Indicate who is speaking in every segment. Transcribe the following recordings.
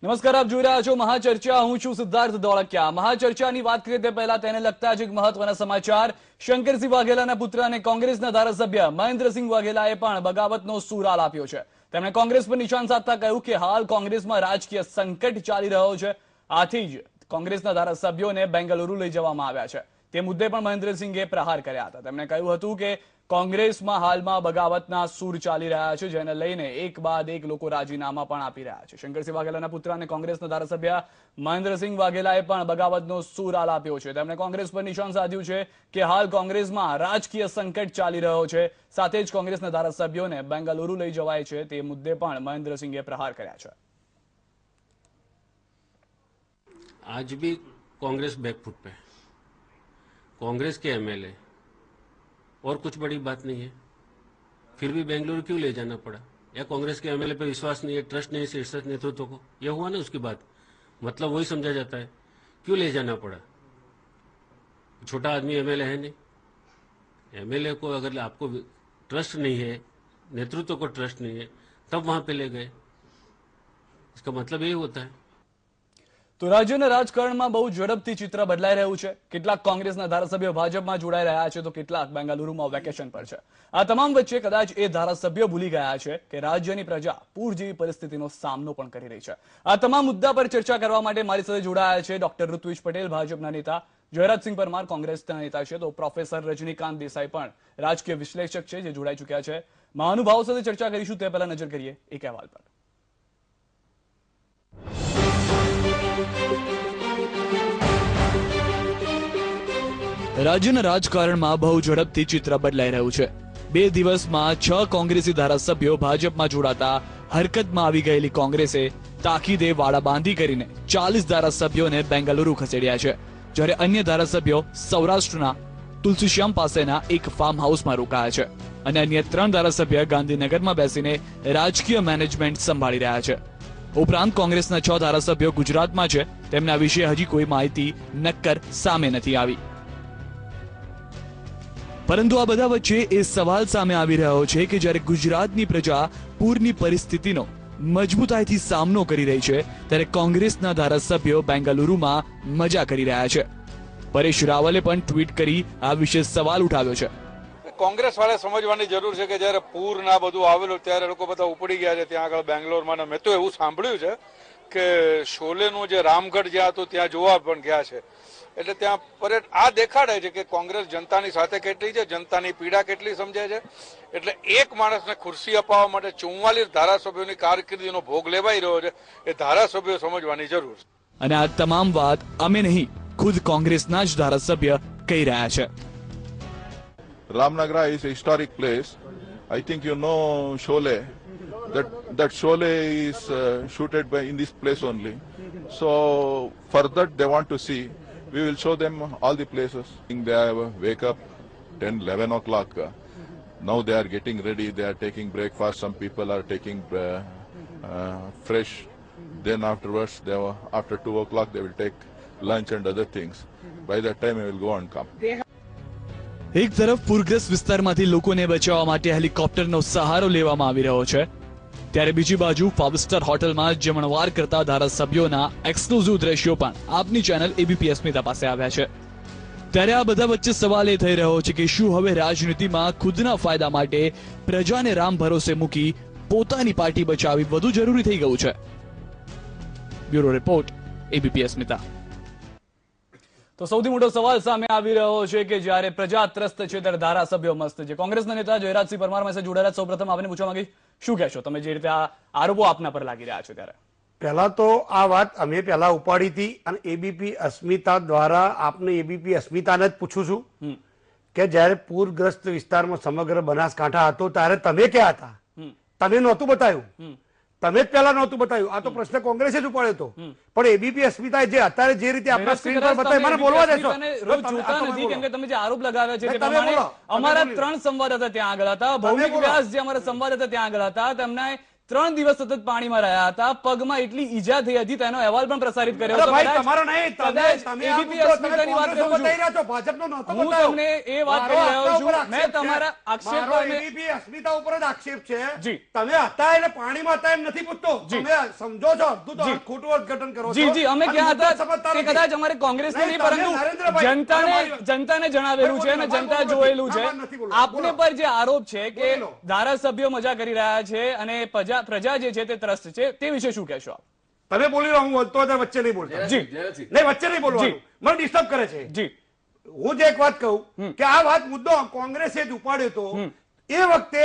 Speaker 1: નમસ્કાર, આપ જોઈ રહ્યા છો મહાચર્ચા. હું છું સિદ્ધાર્થ ધોળકિયા. મહાચર્ચાની વાત કરીએ તે પહેલા તેને લગતા જ એક મહત્વના સમાચાર. શંકરસિંહ વાઘેલાના પુત્ર અને કોંગ્રેસના ધારાસભ્ય મહેન્દ્રસિંહ વાઘેલાએ પણ બગાવતનો સુરાલ આપ્યો છે. તેમણે કોંગ્રેસ પર નિશાન સાધતા કહ્યું કે હાલ કોંગ્રેસમાં રાજકીય સંકટ ચાલી રહ્યો છે. આથી જ કોંગ્રેસના ધારાસભ્યોને બેંગલુરુ લઈ જવામાં આવ્યા છે. તે મુદ્દે પણ મહેન્દ્રસિંહે પ્રહાર કર્યા હતા. તેમણે કહ્યું હતું કે કોંગ્રેસમાં હાલમાં બગાવતના સૂર ચાલી રહ્યા છે, જેને લઈને એક બાદ એક લોકો રાજીનામા પણ આપી રહ્યા છે. શંકરસિંહ વાઘેલાના પુત્ર અને કોંગ્રેસના ધારાસભ્ય મહેન્દ્રસિંહ વાઘેલાએ પણ બગાવતનો સૂર આપ્યો છે. તેમણે કોંગ્રેસ પર નિશાન સાધ્યું છે કે હાલ કોંગ્રેસમાં રાજકીય સંકટ ચાલી રહ્યો છે. સાથે જ કોંગ્રેસના ધારાસભ્યોને બેંગલુરુ લઈ જવાય છે તે મુદ્દે પણ મહેન્દ્રસિંહે પ્રહાર કર્યા છે.
Speaker 2: आज भी कांग्रेस बैकफुट पे, कांग्रेस के एमएलए और कुछ बड़ी बात नहीं है, फिर भी बेंगलुरु क्यों ले जाना पड़ा? या कांग्रेस के एमएलए पे विश्वास नहीं है, ट्रस्ट नहीं है शीर्ष नेतृत्व को? यह हुआ ना उसकी बात, मतलब वही समझा जाता है. क्यों ले जाना पड़ा? छोटा आदमी एमएलए है नहीं. एमएलए को अगर आपको ट्रस्ट नहीं है, नेतृत्व को ट्रस्ट नहीं है, तब वहां पे ले गए. इसका मतलब यही होता है.
Speaker 1: તો રાજ્યના રાજકારણમાં બહુ ઝડપથી ચિત્ર બદલાઈ રહ્યું છે. કેટલાક કોંગ્રેસના ધારાસભ્યો ભાજપમાં જોડાઈ રહ્યા છે, તો કેટલાક બેંગલુરુમાં વેકેશન પર છે. આ તમામ વચ્ચે કદાચ એ ધારાસભ્યો ભૂલી ગયા છે કે રાજ્યની પ્રજા પૂર જેવી પરિસ્થિતિનો સામનો પણ કરી રહી છે. આ તમામ મુદ્દા પર ચર્ચા કરવા માટે મારી સાથે જોડાયા છે ડોક્ટર ઋત્વિજ પટેલ, ભાજપના નેતા, જયરાજસિંહ પરમાર, કોંગ્રેસના નેતા છે, તો પ્રોફેસર રજનીકાંત દેસાઈ પણ રાજકીય વિશ્લેષક છે, જે જોડાઈ ચૂક્યા છે. મહાનુભાવો સાથે ચર્ચા કરીશું તે પહેલા નજર કરીએ એક અહેવાલ પર. રાજ્યના રાજકારણમાં બહુ ઝડપથી ચિત્ર બદલાઈ રહ્યું છે. 2 દિવસમાં 6 કોંગ્રેસી ધારાસભ્યો ભાજપમાં જોડાતા હરકતમાં આવી ગયેલી કોંગ્રેસે તાકીદે વાડા બાંધી કરીને 40 ધારાસભ્યોને બેંગલુરુ ખસેડ્યા છે. જ્યારે અન્ય ધારાસભ્યો સૌરાષ્ટ્રના તુલસીશ્યામ પાસેના એક ફાર્મ હાઉસમાં રોકાયા છે અને અન્ય 3 ધારાસભ્ય ગાંધીનગરમાં બેસીને રાજકીય મેનેજમેન્ટ સંભાળી રહ્યા છે. ઉપરાંત કોંગ્રેસના 6 ધારાસભ્યો ગુજરાતમાં છે. તેમના વિશે હજી કોઈ માહિતી નક્કર સામે નથી આવી. પરંતુ આ બધા વચ્ચે એ સવાલ સામે આવી રહ્યો છે કે જ્યારે ગુજરાતની પ્રજા પૂરની પરિસ્થિતિનો મજબૂતાઈથી સામનો કરી રહી છે, ત્યારે કોંગ્રેસના ધારાસભ્યો બેંગલુરુમાં મજા કરી રહ્યા છે. પરેશ રાવલે પણ ટ્વીટ કરી આ વિશે સવાલ ઉઠાવ્યો છે.
Speaker 3: કોંગ્રેસ વાળા સમજવાની જરૂર છે કે જયારે પૂર ના બધું આવેલું ત્યારે લોકો બધા ઉપડી ગયા છે ત્યાં આગળ બેંગ્લોરમાં. મેં તો એવું સાંભળ્યું છે કે શોલેનું જે રામગઢ જ્યાં હતું ત્યાં જોવા પણ ગયા છે. એટલે ત્યાં પરેડ આ દેખાડે છે કે કોંગ્રેસ જનતાની સાથે કેટલી છે, જનતાની પીડા કેટલી સમજે છે. એટલે એક માણસને ખુરશી અપાવવા માટે 44 ધારાસભ્યોની કારકિર્દીનો ભોગ લેવાઈ રહ્યો છે, એ ધારાસભ્યો સમજવાની જરૂર છે.
Speaker 1: અને આ તમામ વાત અમે નહીં, ખુદ કોંગ્રેસના જ ધારાસભ્ય કહી રહ્યા છે.
Speaker 4: Ramnagar is a historic place. I think you know Sholay. That Sholay is shooted by in this place only. So for that they want to see. We will show them all the places. They wake up 10, 11 o'clock. Now they are getting ready. They are taking breakfast. Some people are taking fresh. Then afterwards, after 2 o'clock, they will take lunch and other things. By that time, they will go and come.
Speaker 1: એક તરફ પૂરગ્રસ્ત વિસ્તારમાંથી લોકોને બચાવવા માટે હેલિકોપ્ટરનો સહારો લેવામાં આવી રહ્યો છે, ત્યારે બીજી બાજુ 5 સ્ટાર હોટલમાં જમણવાર કરતા ધારાસભ્યોના એક્સક્લુઝિવ દ્રશ્યો પણ આપની ચેનલ એબીપી અસ્મિતા પાસે આવ્યા છે. ત્યારે આ બધા વચ્ચે સવાલ એ થઈ રહ્યો છે કે શું હવે રાજનીતિમાં ખુદના ફાયદા માટે પ્રજાને રામ ભરોસે મૂકી પોતાની પાર્ટી બચાવવી વધુ જરૂરી થઈ ગયું છે? બ્યુરો રિપોર્ટ, એબીપી અસ્મિતા. તો સૌથી મોટો સવાલ સામે આવી રહ્યો છે કે જ્યારે પ્રજા ત્રસ્ત છે ત્યારે ધારાસભ્યો મસ્ત છે. કોંગ્રેસના નેતા જયરાજસિંહ પરમાર પાસે જોડાયા. સૌપ્રથમ આપને પૂછવા માંગીશ, શું કહેશો તમે જે રીતે આ આરોપો આપના પર લાગી રહ્યા છે ત્યારે?
Speaker 5: પહેલા તો આ વાત અમે પહેલા ઉપાડી હતી અને એબીપી અસ્મિતા દ્વારા આપને એબીપી અસ્મિતાને જ પૂછું છું કે જ્યારે પૂરગ્રસ્ત વિસ્તારમાં સમગ્ર બનાસકાંઠા હતો ત્યારે તમે ક્યાં હતા? તમે નહોતું બતાવ્યું, તમે જ પહેલા નહોતું બતાવ્યું. આ તો પ્રશ્ન કોંગ્રેસે જ ઉપાડ્યો હતો. પણ એબીપી અસ્મિતાએ જે અત્યારે જે રીતે આપણા સ્ક્રીન પર બતાવી, મને બોલવા દેશો.
Speaker 1: રોજ જોતા નથી કેમ કે તમે જે આરોપ લગાવ્યા છે તે પ્રમાણે અમારા 3 સંવાદદાતા ત્યાં આગળ હતા. ભૌમિક વ્યાસ જે અમારા સંવાદદાતા ત્યાં આગળ હતા, તેમણે 3 દિવસ સતત પાણીમાં રહ્યા હતા, પગમાં એટલી ઈજા થઈ હતી, તેનો અહેવાલ પણ પ્રસારિત કર્યો
Speaker 5: અરે
Speaker 1: હતો.
Speaker 5: ભાઈ,
Speaker 1: કદાચ-
Speaker 5: તમારો નહીં,
Speaker 1: કદાચ
Speaker 5: તમે આ
Speaker 1: ABP
Speaker 5: મુદ્દો તમે
Speaker 1: અસ્મિતાની વાત
Speaker 5: કોંગ્રેસનો
Speaker 1: કરું છું.
Speaker 5: બતાવી રહ્યા છો, ભાજપનો નહોતો
Speaker 1: હું
Speaker 5: બતાવ્યો.
Speaker 1: તમને એ વાત
Speaker 5: મારો
Speaker 1: કરી રહ્યો
Speaker 5: આપના
Speaker 1: છું.
Speaker 5: ઉપર
Speaker 1: મેં
Speaker 5: આક્ષેપ
Speaker 1: તમારા
Speaker 5: છે.
Speaker 1: આક્ષેપ
Speaker 5: મારો
Speaker 1: પર
Speaker 5: ABP અસ્મિતા ઉપર જ આક્ષેપ છે.
Speaker 1: જી.
Speaker 5: તમે હતા એટલે પાણીમાં હતા એમ નથી પૂછતો. તમે સમજો છો, અડધું તો ખોટું અર્થઘટન કરો છો.
Speaker 1: જી જી, અમે
Speaker 5: અને
Speaker 1: ક્યાં
Speaker 5: મુદ્દો
Speaker 1: હતા
Speaker 5: સમજતા
Speaker 1: તે
Speaker 5: નથી.
Speaker 1: કદાચ અમારે કોંગ્રેસને
Speaker 5: નહીં,
Speaker 1: નહીં,
Speaker 5: તમે
Speaker 1: પરંતુ
Speaker 5: નરેન્દ્રભાઈ,
Speaker 1: જનતાને જણાવેલું છે અને જનતાએ જોયેલું છે. આપને પર જે આરોપ છે કે
Speaker 5: બોલો.
Speaker 1: ધારાસભ્યો મજા કરી રહ્યા છે અને પ્રજા જે છે તે ત્રસ્ત છે, તે વિશે શું કહેશો આપ?
Speaker 5: તમે બોલી રહ્યો, હું બોલતો હોય તો વચ્ચે નહીં બોલતા.
Speaker 1: જી
Speaker 5: નહીં, વચ્ચે નહીં બોલવાનું. મને ડિસ્ટર્બ કરે છે.
Speaker 1: જી
Speaker 5: હું જે એક વાત કહું કે આ વાત મુદ્દો કોંગ્રેસે જ ઉપાડ્યો તો એ વખતે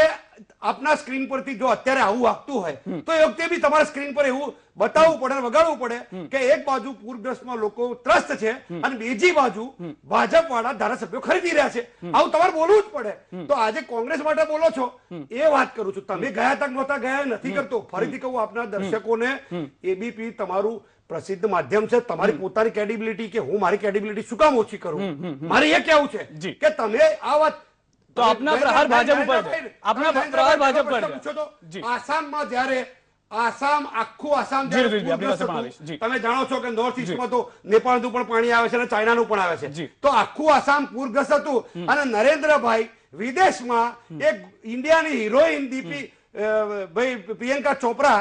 Speaker 5: આપના સ્ક્રીન પરથી જો અત્યારે આવું આપતું હોય તો એ વખતે બી તમારા સ્ક્રીન પર એવું બતાવવું પડે, વગાડવું પડે કે એક બાજુ પૂરગ્રસ્તમાં લોકો ત્રસ્ત છે અને બીજી બાજુ ભાજપ વાળા ધારાસભ્યો ખરીદી રહ્યા છે. આવું તમારે બોલવું જ પડે. તો આજે કોંગ્રેસ માટે બોલો છો એ વાત કરું છું. તમે ગયા તક નહોતા ગયા નથી કરતો. ફરીથી કહું આપના દર્શકોને, એબીપી તમારું પ્રસિદ્ધ માધ્યમ છે. તમારી પોતાની ક્રેડિબિલિટી કે હું મારી ક્રેડિબિલિટી શું કામ ઓછી કરું, મારે એ કહેવું છે કે તમે આ વાત
Speaker 1: તો આપના પ્રહાર ભાજપ ઉપર છે. આપના પ્રહાર ભાજપ પર છે. જી.
Speaker 5: આસામમાં જ્યારે આખું આસામ
Speaker 1: જી,
Speaker 5: જ્યારે
Speaker 1: જી, જી, આપણી પાસે પણ
Speaker 5: પૂરગ્રસ્ત
Speaker 1: આવીશ. જી.
Speaker 5: હતું, તમે જાણો છો કે નોર્થ ઇસ્ટમાં તો નેપાળનું પણ પાણી આવે છે અને ચાઇનાનું પણ આવે છે.
Speaker 1: જી.
Speaker 5: તો આખું આસામ પૂરગ્રસ્ત હતું અને નરેન્દ્રભાઈ વિદેશમાં એક ઇન્ડિયાની હિરોઈન ભાઈ પ્રિયંકા ચોપરા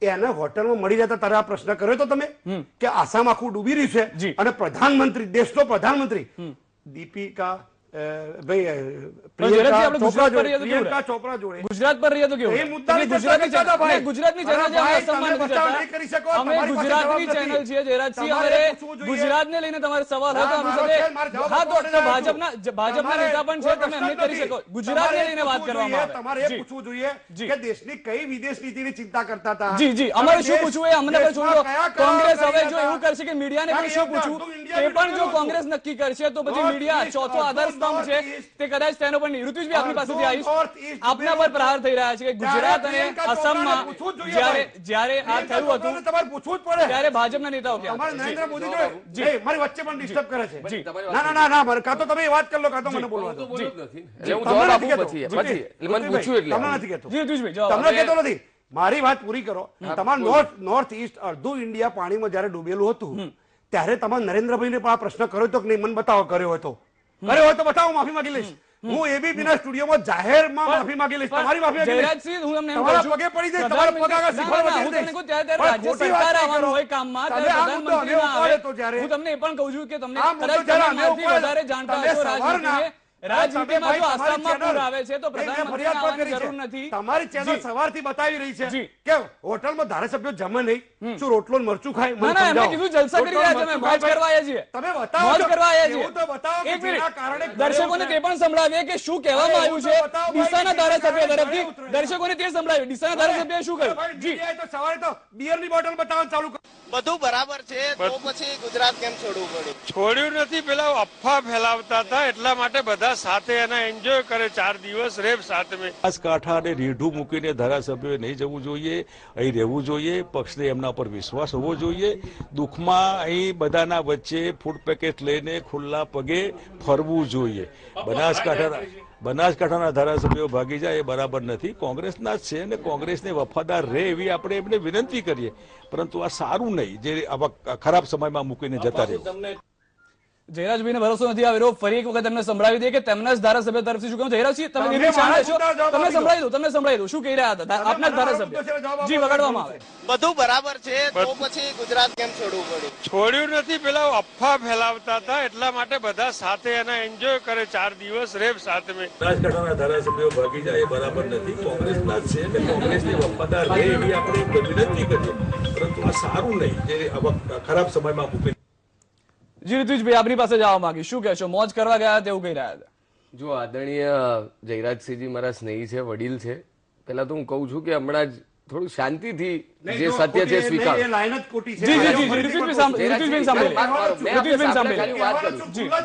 Speaker 5: એને હોટલમાં મળી જતા તારે આ પ્રશ્ન કર્યો તો તમે કે આસામ આખું ડૂબી રહ્યું
Speaker 1: જી.
Speaker 5: છે અને પ્રધાનમંત્રી, દેશનો પ્રધાનમંત્રી દીપિકા પ્રિયંકા ચોપરા જોડે
Speaker 1: ગુજરાત પર રહીએ તો કેવું?
Speaker 5: એ મુદ્દાની ચર્ચા
Speaker 1: ગુજરાતની
Speaker 5: કરતા હતા ભાઈ.
Speaker 1: ગુજરાતની ચેનલ છે, અમે
Speaker 5: અરે ભાઈ,
Speaker 1: અસમમાં
Speaker 5: તમે
Speaker 1: નથી
Speaker 5: બચાવ
Speaker 1: જતા.
Speaker 5: નહીં કરી શકો.
Speaker 1: અમે
Speaker 5: તમારી પાસે
Speaker 1: ગુજરાતની
Speaker 5: જવાબ
Speaker 1: ચેનલ
Speaker 5: નથી.
Speaker 1: છીએ જયરાજસિંહ.
Speaker 5: તમારે
Speaker 1: અમારે
Speaker 5: પૂછવું જોઈએ.
Speaker 1: ગુજરાતને લઈને તમારે સવાલ હોય તો
Speaker 5: મારો
Speaker 1: અમારી
Speaker 5: છે, મારે
Speaker 1: સાથે
Speaker 5: જવાબ
Speaker 1: હા તો
Speaker 5: આપવા
Speaker 1: ભાજપના નેતા પણ છે, તમે એમને કરી શકો. ગુજરાતને લઈને વાત કરવામાં આવે.
Speaker 5: તમારે એ
Speaker 1: જી.
Speaker 5: પૂછવું જોઈએ
Speaker 1: જી.
Speaker 5: કે દેશની કઈ વિદેશ નીતિની ચિંતા કરતા હતા.
Speaker 1: જી જી, અમારે શું પૂછવું એ અમને પણ છોડો.
Speaker 5: દેશમાં કયા
Speaker 1: કોંગ્રેસ
Speaker 5: કરાર
Speaker 1: હવે
Speaker 5: કરી
Speaker 1: જો
Speaker 5: હતા?
Speaker 1: એવું કરશે કે મીડિયાને પણ શું પૂછવું તે પણ જો કોંગ્રેસ નક્કી કરશે તો પછી મીડિયા ચોથો આધાર સ્તંભ છે તે કદાચ તેનો પણ નહીં. ઋતુજભાઈ આપની પાસેથી આવીશ. આપના પર પ્રહાર થઈ રહ્યા છે કે ગુજરાત અને અસમમાં જ્યારે આ થયું હતું
Speaker 5: તમારે પૂછવું જ પડે.
Speaker 1: ત્યારે ભાજપના નેતાઓ ક્યાં
Speaker 5: અમારે
Speaker 1: હતા?
Speaker 5: નરેન્દ્ર મોદી જોડે
Speaker 1: જી.
Speaker 5: મારી વચ્ચે પણ ડિસ્ટર્બ કરે છે.
Speaker 1: જી.
Speaker 5: ના મારે કાં તો તમે એ વાત કરી લો કાં તો મને બોલવા દો.
Speaker 6: એટલે હું
Speaker 5: તમને
Speaker 6: જવાબ
Speaker 5: નથી
Speaker 6: આપું
Speaker 5: કહેતો.
Speaker 6: પછી
Speaker 5: જી.
Speaker 6: એટલે મને પૂછ્યું એટલે
Speaker 5: તમને નથી કહેતો.
Speaker 1: જી ઋતુજભાઈ જવાબ
Speaker 5: તમને
Speaker 1: આપો.
Speaker 5: કહેતો નથી. મારી વાત પૂરી કરો. તમારું નોર્થ ઈસ્ટ અડધું ઇન્ડિયા પાણીમાં જયારે ડૂબેલું હતું ત્યારે તમારે નરેન્દ્રભાઈને પણ આ પ્રશ્ન કર્યો તો કે નહીં? મને બતાવો. કર્યો હોય તો બતાવો, માફી માંગી લઈશ. હું એબીપી ના સ્ટુડિયોમાં જાહેરમાં માફી માંગી લઈશ. તમારી માફી માંગી લઈશ.
Speaker 1: જયરાજસિંહ, હું તમને એમ
Speaker 5: તમારા
Speaker 1: કહું છું,
Speaker 5: પગે પડી જઈશ. તમારા પગ આગળ શિખર
Speaker 1: ના, ના, હું
Speaker 5: વધી
Speaker 1: તમને
Speaker 5: જઈશ.
Speaker 1: કહું ત્યારે
Speaker 5: પણ
Speaker 1: રાજ્ય
Speaker 5: ખોટી
Speaker 1: સરકાર
Speaker 5: વાત નહીં
Speaker 1: આવવાનું
Speaker 5: કરો.
Speaker 1: હોય કામમાં,
Speaker 5: તમે
Speaker 1: ત્યારે
Speaker 5: આ મુદ્દો
Speaker 1: પ્રધાનમંત્રી
Speaker 5: અમે
Speaker 1: ના આવે.
Speaker 5: ઉપાડ્યો તો જ્યારે
Speaker 1: હું તમને એ પણ કહું છું કે તમને
Speaker 5: આ મુદ્દો
Speaker 1: કદાચ
Speaker 5: જ્યારે
Speaker 1: તમે
Speaker 5: અમે
Speaker 1: મારાથી
Speaker 5: ઉપાડ્યો,
Speaker 1: વધારે જાણતા
Speaker 5: તમે
Speaker 1: હશો
Speaker 5: સવારના
Speaker 1: રાજનીતિમાં જો
Speaker 5: તમારી
Speaker 1: આસામમાં પૂર
Speaker 5: ચેનલ
Speaker 1: આવે છે તો પ્રધાનમંત્રીને
Speaker 5: ફરિયાદ પણ
Speaker 1: આવવાની
Speaker 5: કરી
Speaker 1: જરૂર
Speaker 5: છે.
Speaker 1: નથી.
Speaker 5: તમારી ચેનલ
Speaker 1: જી.
Speaker 5: સવારથી બતાવી રહી છે
Speaker 1: જી.
Speaker 5: કે હોટલમાં ધારાસભ્યો જમે નહીં, શું રોટલો ને મરચું ખાય? મને
Speaker 1: ના, ના, એમણે
Speaker 5: સમજાવો.
Speaker 1: કીધું જલસા કરી રહ્યા છે, અમે
Speaker 5: રોટલો ને
Speaker 1: મોજ
Speaker 5: મરચું
Speaker 1: કરવા આવ્યા છીએ.
Speaker 5: તમે બતાવો
Speaker 1: મોજ
Speaker 5: છો.
Speaker 1: કરવા આવ્યા છીએ.
Speaker 5: એવું તો બતાવો કે
Speaker 1: એક મિનિટ.
Speaker 5: જેના કારણે
Speaker 1: દર્શકોને તે પણ સંભળાવીએ કે શું કહેવામાં
Speaker 5: અરે,
Speaker 1: આવ્યું
Speaker 5: એવું
Speaker 1: છે
Speaker 5: તો બતાવો ભાઈ,
Speaker 1: ડીસાના
Speaker 5: કે જેના
Speaker 1: ધારાસભ્ય
Speaker 5: કારણે
Speaker 1: તરફથી.
Speaker 5: ઉતરે.
Speaker 1: દર્શકોને તે સંભળાવ્યું ડીસાના ધારાસભ્યએ શું
Speaker 5: ભાઈ,
Speaker 1: કહ્યું? જી
Speaker 5: મીડિયાએ તો સવારે તો બિયરની બોટલ બતાવવાનું ચાલુ કર્યું.
Speaker 7: બધું બરાબર છે તો પછી ગુજરાત કેમ છોડવું પડ્યું?
Speaker 3: છોડ્યું નથી, પેલા અફવા ફેલાવતા હતા એટલા માટે બધા સાથે એના એન્જોય કરે 4 દિવસ રેબ સાથે.
Speaker 8: બનાસકાંઠા અને રીઢું મૂકીને ધારાસભ્યોએ નહીં જવું જોઈએ, અહીં રહેવું જોઈએ. પક્ષને એમના પર વિશ્વાસ હોવો જોઈએ. દુઃખમાં અહીં બધાના વચ્ચે ફૂડ પેકેટ લઈને ખુલ્લા પગે ફરવું જોઈએ. બનાસકાંઠાના ધારાસભ્યો ભાગી જાય એ બરાબર નથી. કોંગ્રેસના જ છે અને કોંગ્રેસને વફાદાર રહે એવી આપણે એમને વિનંતી કરીએ, પરંતુ આ સારું નહીં જે આવા ખરાબ સમયમાં મૂકીને જતા રહે.
Speaker 1: જયરાજભાઈને ભરોસો નથી આવ્યો. ફરી એક વખત એમને સંભળાવી દઈએ કે તેમના જ ધારાસભ્ય તરફથી શું કહ્યું. જયરાજસિંહ, તમે નિર્ણય શાંત રહેશો. તમને સંભળાવી દો શું કહી રહ્યા હતા આપના જ ધારાસભ્ય. જી, વગાડવામાં આવે.
Speaker 7: બધું બરાબર છે તો પછી ગુજરાત કેમ છોડવું પડ્યું?
Speaker 3: છોડ્યું નથી, પેલા અફવા ફેલાવતા હતા એટલા માટે બધા સાથે એના એન્જોય કરે 4 દિવસ રેબ સાથે.
Speaker 8: બનાસકાંઠાના ધારાસભ્યો ભાગી જાય એ બરાબર નથી. કોંગ્રેસના જ છે અને કોંગ્રેસને વફાદાર રહે એવી આપણે વિનંતી કરીએ, પરંતુ આ સારું નહીં જે આવા ખરાબ સમયમાં મૂકીને.
Speaker 1: જી ઋતુજભાઈ, આપની પાસે જવા માંગી શું કહેશો? મોજ કરવા ગયા તેવું કહી રહ્યા હતા.
Speaker 6: જો આદરણીય જયરાજસિંહજી મારા સ્નેહી છે, વડીલ છે. પહેલા તો હું કહું છું કે હમણાં જ થોડું શાંતિથી જે સત્ય છે સ્વીકાર.
Speaker 5: એ લાઈન જ ખોટી છે.
Speaker 1: જી, જી, જી, ઋતુજભાઈ સાંભળીએ.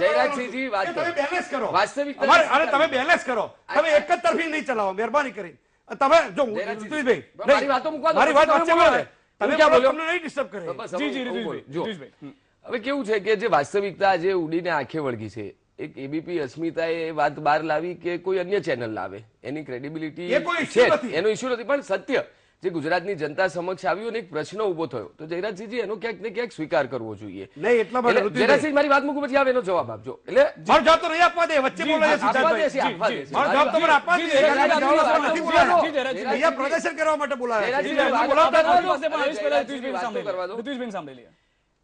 Speaker 6: જયરાજસિંહજી વાત કરો.
Speaker 5: તમે બેલેન્સ કરો.
Speaker 6: વાસ્તવિકતા
Speaker 5: અરે તમે બેલેન્સ કરો. તમે એક જ તરફી નહીં ચલાવો, મહેરબાની કરી. તમે જો ઋતુજભાઈ,
Speaker 6: મારી વાતો મૂકવા દો.
Speaker 5: મારી વાત વચ્ચે બોલે. તમે
Speaker 6: ક્યાં બોલ્યો?
Speaker 5: તમને નહીં ડિસ્ટર્બ કરે.
Speaker 6: બસ,
Speaker 1: જી, જી,
Speaker 6: હવે હું
Speaker 1: ઋતુજભાઈ,
Speaker 6: જો.
Speaker 1: ઋતુજભાઈ.
Speaker 6: હવે કેવું છે કે જે વાસ્તવિકતા જે ઉડીને આંખે વળગી છે એક એબીપી અસ્મિતાએ એ વાત બહાર લાવી કે કોઈ અન્ય ચેનલ લાવે, એની ક્રેડિબિલિટી
Speaker 5: એ કોઈ issue
Speaker 6: છે,
Speaker 5: નથી.
Speaker 6: એનો ઇસ્યુ નથી, પણ સત્ય જે ગુજરાતની જનતા સમક્ષ આવ્યું અને એક પ્રશ્ન ઉભો થયો, તો જયરાજસિંહજી એનો ક્યાંક ને ક્યાંક સ્વીકાર કરવો જોઈએ.
Speaker 5: નહીં, એટલા માટે
Speaker 6: એટલે
Speaker 5: ઋતુભાઈ-
Speaker 6: જયરાજસિંહ મારી વાત મૂકું પછી આપ એનો જવાબ આપજો. એટલે
Speaker 5: મારો જવાબ તો નહીં આપવા દે, વચ્ચે બોલે છે
Speaker 6: આપવા દે
Speaker 5: સિદ્ધાર્થભાઈ.
Speaker 6: છે, આપવા દે છે.
Speaker 5: મારો જવાબ તો મને આપવા દે.
Speaker 1: જી,
Speaker 5: કારણ કે
Speaker 1: જયરાજસિંહ,
Speaker 5: જવાબ આપવા નથી બોલાયા.
Speaker 1: જી, જયરાજસિંહ.
Speaker 5: અહીંયા પ્રદર્શન કરવા માટે બોલાયા છે.
Speaker 6: જયરાજસિંહ,
Speaker 5: એટલે એમને
Speaker 6: વાત
Speaker 5: બોલાવતા
Speaker 6: કરવા
Speaker 5: નથી.
Speaker 6: દો.
Speaker 1: પાસે પણ આવીશ, પહેલા ઋતુજભાઈને
Speaker 6: વાત તો
Speaker 1: સાંભળી
Speaker 6: કરવા દો.
Speaker 1: લઈએ. ઋતુજભાઈને સાંભળી લઈએ.